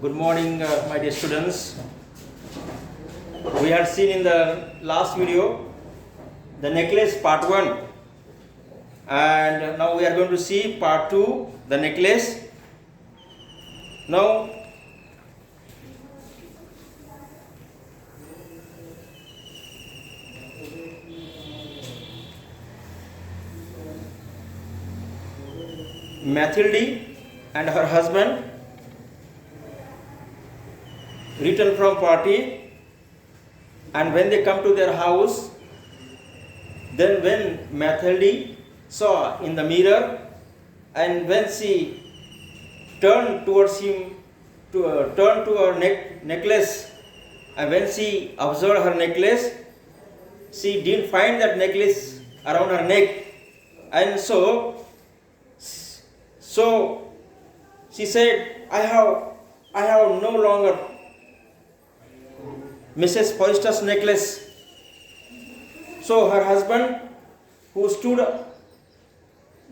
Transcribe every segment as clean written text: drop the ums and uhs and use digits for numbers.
Good morning, my dear students. We had seen in the last video the necklace part 1, and now we are going to see part 2, the necklace. Now, Mathilde and her husband returned from party, and when they come to their house, then when Mathilde saw in the mirror, and when she turned towards him turned to her necklace, and when she observed her necklace, she didn't find that necklace around her neck, and so she said, I have no longer Mrs. Foyster's necklace. So her husband, who stood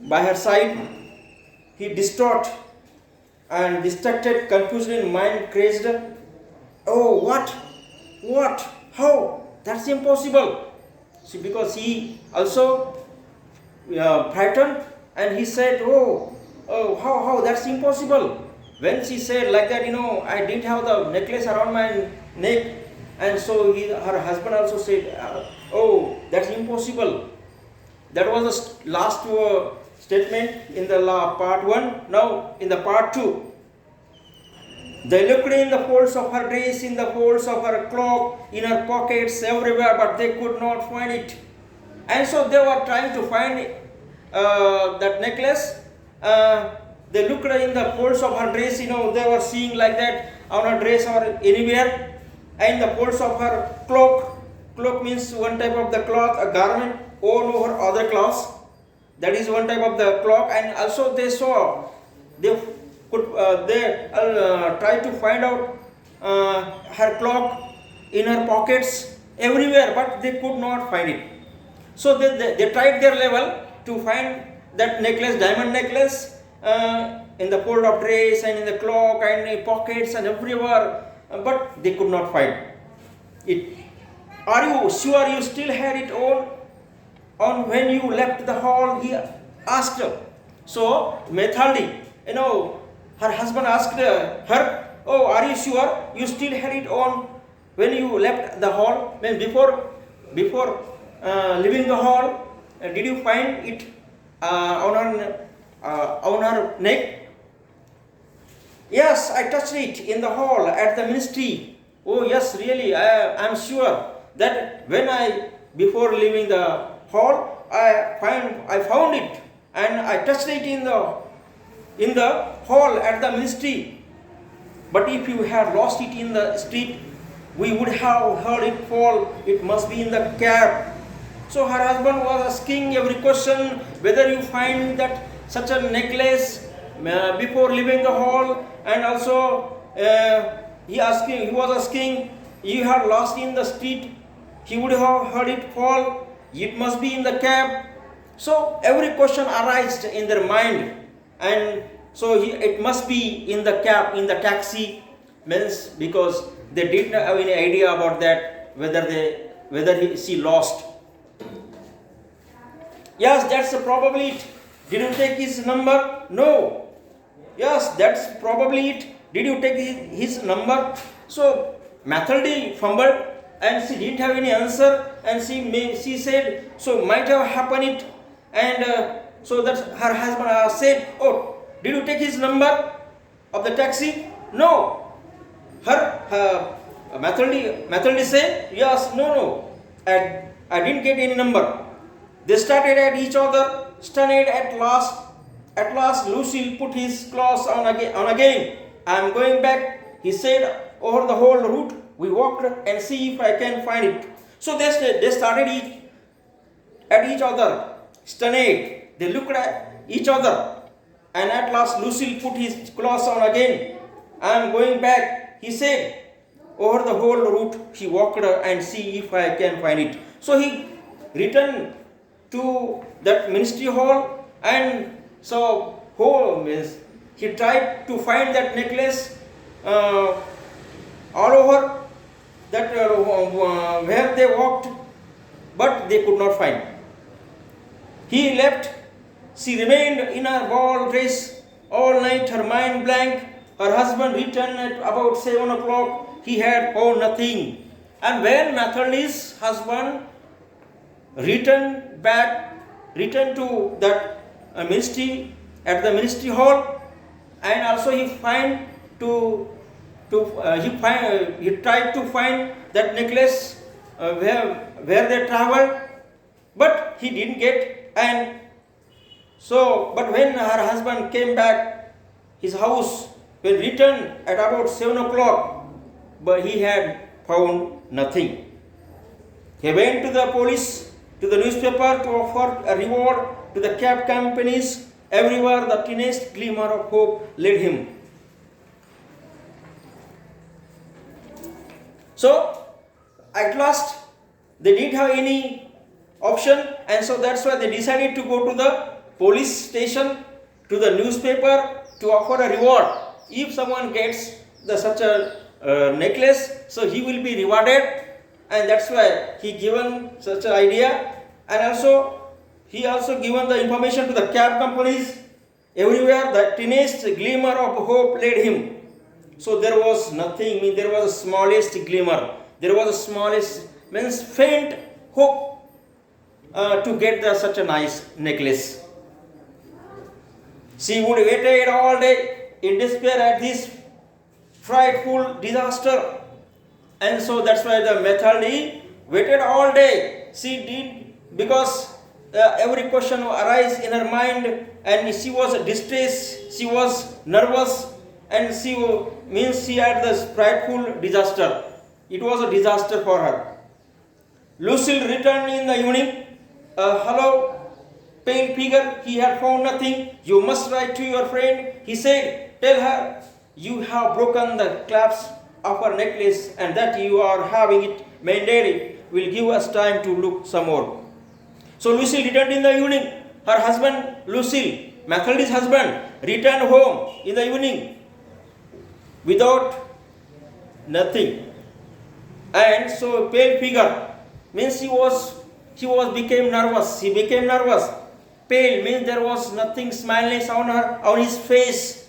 by her side, he distraught and distracted, confused in mind, crazed. Oh, what, how? That's impossible. See, because he also frightened, and he said, oh, how, that's impossible. When she said like that, I didn't have the necklace around my neck. And so her husband also said, oh, that's impossible. That was the last statement in the part 1. Now, in the part 2, they looked in the folds of her dress, in the folds of her cloak, in her pockets, everywhere, but they could not find it. And so they were trying to find that necklace. They looked in the folds of her dress, they were seeing like that on her dress or anywhere. And the folds of her cloak means one type of the cloth, a garment all over other cloths. That is one type of the cloak. And also they saw, they tried to find out her cloak in her pockets everywhere, but they could not find it. So they tried their level to find that necklace, diamond necklace, in the fold of dress and in the cloak and in pockets and everywhere. But they could not find it. Are you sure you still had it on when you left the hall? He asked her. So Mathilde, her husband asked her, oh, are you sure you still had it on when you left the hall? When before leaving the hall, did you find it on her neck? Yes, I touched it in the hall at the ministry. Oh yes, really, I am sure that before leaving the hall, I found it and I touched it in the hall at the ministry. But if you had lost it in the street, we would have heard it fall. It must be in the cab. So her husband was asking every question, whether you find that such a necklace before leaving the hall, and also he was asking, you had lost in the street, he would have heard it fall, it must be in the cab. So every question arises in their mind, and so it must be in the cab, in the taxi, means because they didn't have any idea about that, whether she lost. Yes, that's probably it. Did you take his number? No. Yes, that's probably it. Did you take his number? So Mathilde fumbled and she didn't have any answer, and she said, so might have happened it. And so that her husband said, oh, did you take his number of the taxi? No. Mathilde said, yes, no, I didn't get any number. They started at each other, stunned at last. At last, Lucille put his clothes on again. I am going back, he said, over the whole route. We walked and see if I can find it. So they started at each other, stunned. They looked at each other. And at last, Lucille put his clothes on again. I am going back, he said, over the whole route. He walked and see if I can find it. So he returned to that ministry hall, and so he tried to find that necklace uh, all over that where they walked, but they could not find. He left. She remained in her ball dress all night, her mind blank. Her husband returned at about 7 o'clock. He had found nothing. And when Nathaniel's husband returned to that ministry at the ministry hall, and also he tried to find that necklace where they traveled, but he didn't get. And so, but when her husband came back his house, when returned at about 7 o'clock, but he had found nothing. He went to the police, to the newspaper to offer a reward to the cab companies. Everywhere the tiniest glimmer of hope led him. So, at last, they didn't have any option, and so that's why they decided to go to the police station, to the newspaper to offer a reward. If someone gets such a necklace, so he will be rewarded, and that's why he given such an idea. And also he also given the information to the cab companies. Everywhere the tiniest glimmer of hope led him. So there was nothing, means there was a smallest glimmer, there was a smallest, means faint hope to get such a nice necklace. She would waited all day in despair at this frightful disaster, and so that's why the Methaldi waited all day. She did, because every question arise in her mind, and she was distressed, she was nervous, and she had this frightful disaster. It was a disaster for her. Lucille returned in the evening. Hello, pale figure, he had found nothing. You must write to your friend. He said, tell her you have broken the clasp of her necklace, and that you are having it mended. Will give us time to look some more. So Lucille returned in the evening. Her husband, Lucille, Methaldi's husband, returned home in the evening without nothing. And so pale figure means he became nervous. He became nervous. Pale means there was nothing smiliness on his face,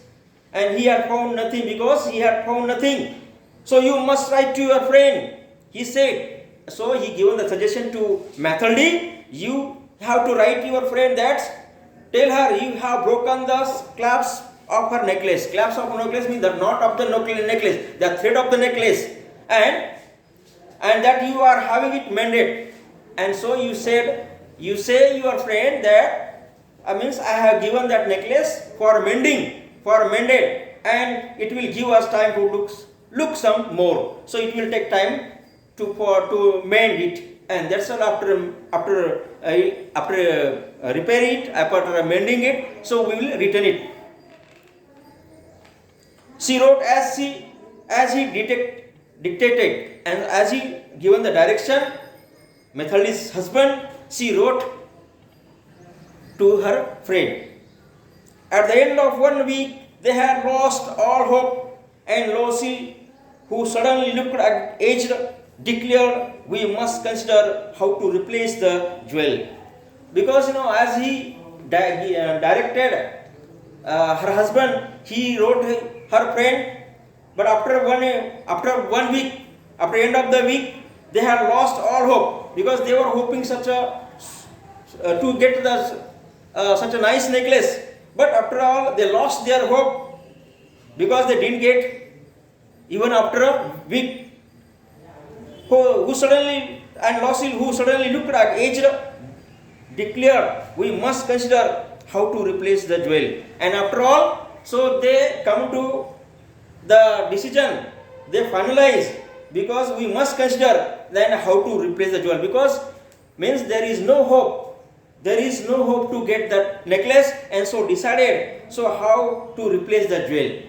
and he had found nothing, because he had found nothing. So you must write to your friend, he said. So he given the suggestion to Methaldi, you have to write to your friend that tell her you have broken the clasp of her necklace. Clasp of necklace means the knot of the necklace, the thread of the necklace, and that you are having it mended. And so you say your friend that means I have given that necklace for mended, and it will give us time to look some more. So it will take time to mend it, and that's all. After repair it, after mending it, so we will return it. She wrote as he dictated, and as he given the direction. Methaldi's husband, she wrote to her friend. At the end of 1 week, they had lost all hope, and Lucille, who suddenly looked aged, declared, we must consider how to replace the jewel. Because as he directed her husband, he wrote her friend, but after 1 week, after end of the week, they had lost all hope, because they were hoping to get such a nice necklace. But after all, they lost their hope, because they didn't get even after a week. Who suddenly looked at aged, declared, we must consider how to replace the jewel. And after all, so they come to the decision, they finalize, because we must consider then how to replace the jewel, because means there is no hope to get that necklace, and so decided how to replace the jewel.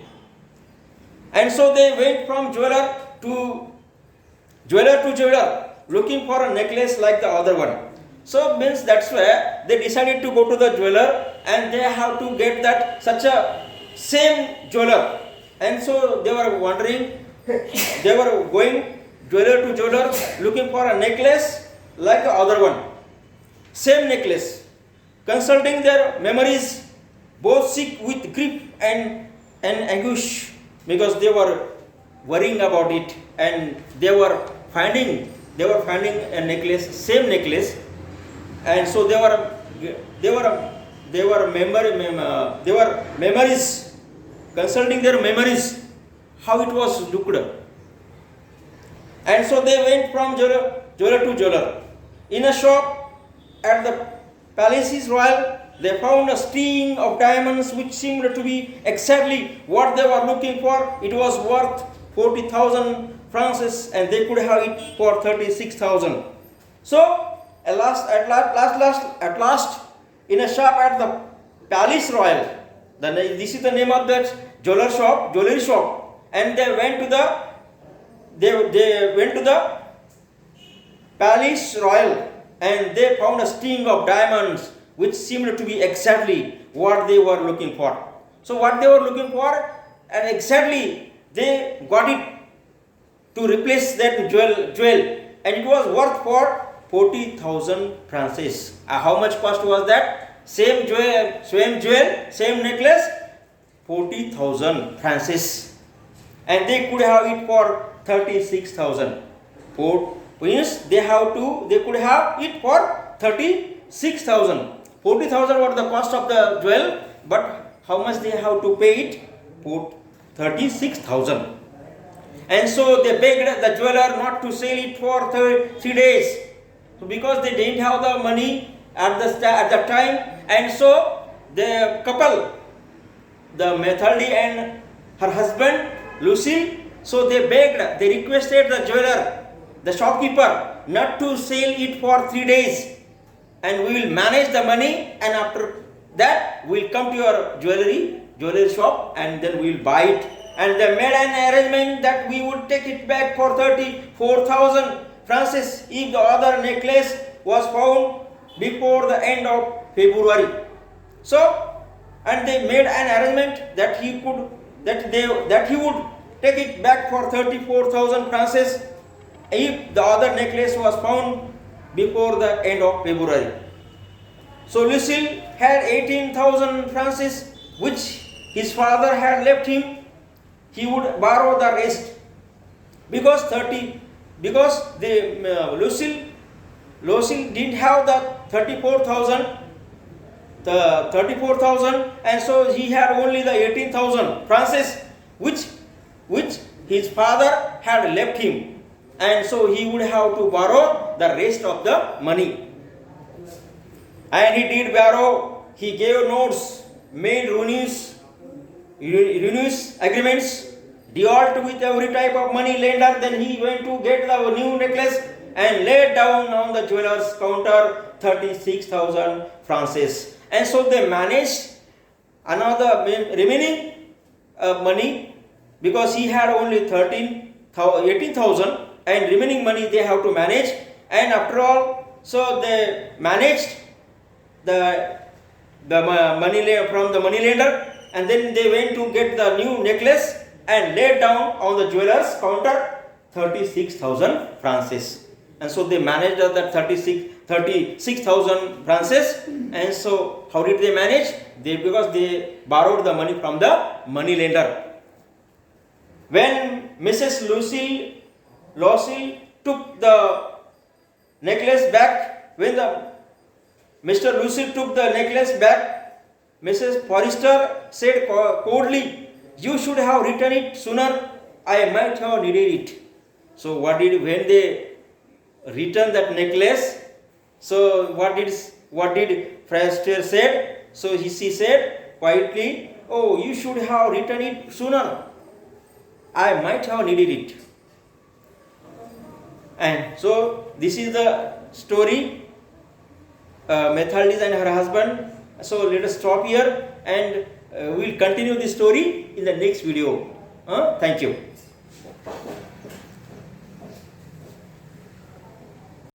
And so they went from jeweler to jeweler, looking for a necklace like the other one. So means that's where they decided to go to the jeweler, and they have to get that such a same jeweler, And so they were wondering, they were going jeweler to jeweler looking for a necklace like the other one. Same necklace. Consulting their memories, both sick with grief and anguish, because they were worrying about it, and they were finding a necklace, same necklace. And so they were memories, consulting their memories, how it was looked. And so they went from jeweler to jeweler. In a shop at the Palaces Royal, they found a string of diamonds which seemed to be exactly what they were looking for. It was worth 40,000 francs, and they could have it for 36,000. So at last, in a shop at the Palace Royal, this is the name of that jewelry shop, and they went to the Palace Royal, and they found a string of diamonds which seemed to be exactly what they were looking for. So what they were looking for, and exactly they got it to replace that jewel, and it was worth for 40,000 francs. How much cost was that? Same jewel, same necklace, 40,000 francs, and they could have it for 36,000. Means they could have it for 36,000. 40,000 was the cost of the jewel, but how much they have to pay it? 36,000. And so they begged the jeweler not to sell it for 3 days, so because they didn't have the money at the time. And so the couple, the Methaldi and her husband Lucille, so they requested the jeweler, the shopkeeper, not to sell it for 3 days, and we will manage the money, and after that we will come to your jewelry shop, and then we will buy it. And they made an arrangement that we would take it back for 34,000 francs if the other necklace was found before the end of February. So, and they made an arrangement that he would take it back for 34,000 francs if the other necklace was found before the end of February. So Lucille had 18,000 francs which his father had left him. He would borrow the rest, because Lucille didn't have the 34,000, and so he had only the 18,000 francs which his father had left him, and so he would have to borrow the rest of the money. And he did borrow. He gave notes, made ruinous agreements, dealt with every type of money lender. Then he went to get the new necklace and laid down on the jeweler's counter 36,000 francs. And so they managed another remaining money, because he had only 18,000, and remaining money they have to manage. And after all, so they managed the money from the money lender, and then they went to get the new necklace and laid down on the jeweler's counter 36,000 francs. And so they managed that 36,000 francs. And so how did they manage? Because they borrowed the money from the money lender. When Mrs. Lucille took the necklace back, when Mr. Lucille took the necklace back, Mrs. Forrester said coldly, "You should have returned it sooner. I might have needed it." So when they returned that necklace, so what did Forrester said? So she said quietly, "Oh, you should have returned it sooner. I might have needed it." And so this is the story, Methaldis and her husband. So let us stop here, and we will continue this story in the next video. Thank you.